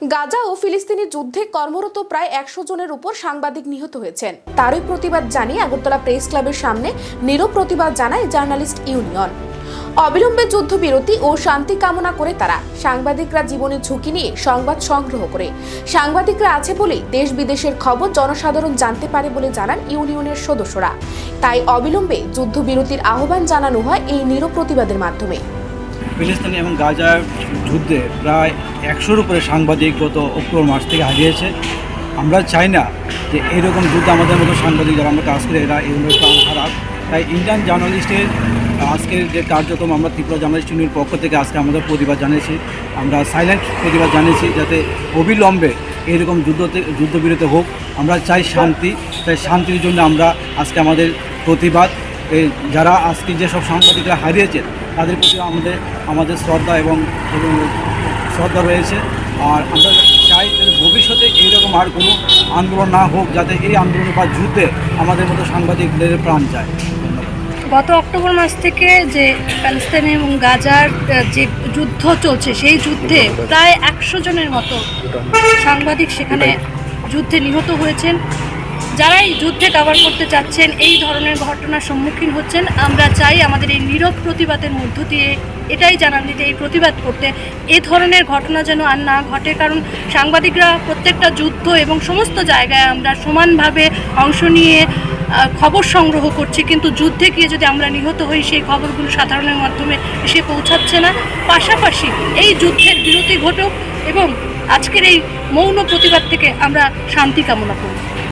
গাজা ও ফিলিস্তিনি যুদ্ধে কর্মরত প্রায় ১০০ জনের উপর সাংবাদিক নিহত হয়েছেন। তারই প্রতিবাদ জানিয়ে আগরতলা প্রেস ক্লাবের সামনে নীরব প্রতিবাদ জানায় জার্নালিস্ট ইউনিয়ন। অবিলম্বে যুদ্ধবিরতি ও শান্তি কামনা করে তারা সাংবাদিকরা জীবনের ঝুঁকি নিয়ে সংবাদ সংগ্রহ করে। সাংবাদিকরা আছে বলেই দেশ বিদেশের খবর জনসাধারণ জানতে পারে বলে জানান ইউনিয়নের সদস্যরা। তাই অবিলম্বে যুদ্ধবিরতির আহ্বান জানানো হয় এই নীরব প্রতিবাদের মাধ্যমে। ফিলিস্তিনি এবং গাজার যুদ্ধে প্রায় ১০০-র উপরে সাংবাদিক গত অক্টোবর মাস থেকে হারিয়েছে। আমরা চাই না যে এইরকম যুদ্ধে আমাদের মতো সাংবাদিক যারা আমরা কাজ করে এরা এগুলো প্রাণ হারাক। তাই ইন্ডিয়ান জার্নালিস্টের আজকের যে কার্যক্রম আমরা ত্রিপুরা জার্নালিস্ট ইউনিয়নের পক্ষ থেকে আজকে আমাদের প্রতিবাদ জানিয়েছি। আমরা সাইলেন্ট প্রতিবাদ জানিয়েছি যাতে অবিলম্বে এইরকম যুদ্ধবিরতি হোক। আমরা চাই শান্তি, তাই শান্তির জন্য আমরা আজকে আমাদের প্রতিবাদ। যারা আজকে যেসব সাংবাদিকরা হারিয়েছেন তাদের প্রতি আমাদের শ্রদ্ধা এবং শ্রদ্ধা রয়েছে। আর আমরা চাই যে ভবিষ্যতে এইরকম আর কোনো আন্দোলন না হোক, যাতে এই আন্দোলন বা যুদ্ধে আমাদের মতো সাংবাদিকদের প্রাণ যায়। গত অক্টোবর মাস থেকে যে প্যালেস্তাইন এবং গাজার যে যুদ্ধ চলছে, সেই যুদ্ধে প্রায় ১০০ জনের মতো সাংবাদিক সেখানে যুদ্ধে নিহত হয়েছেন। যারা এই যুদ্ধে কভার করতে চাচ্ছেন, এই ধরনের ঘটনার সম্মুখীন হচ্ছেন, আমরা চাই আমাদের এই নীরব প্রতিবাদের মধ্য দিয়ে এটাই জানান দিতে, এই প্রতিবাদ করতে এ ধরনের ঘটনা যেন আর না ঘটে। কারণ সাংবাদিকরা প্রত্যেকটা যুদ্ধ এবং সমস্ত জায়গায় আমরা সমানভাবে অংশ নিয়ে খবর সংগ্রহ করছি, কিন্তু যুদ্ধে গিয়ে যদি আমরা নিহত হই সেই খবরগুলো সাধারণের মাধ্যমে এসে পৌঁছাচ্ছে না। পাশাপাশি এই যুদ্ধের বিরতি ঘটুক এবং আজকের এই মৌন প্রতিবাদ থেকে আমরা শান্তি কামনা করি।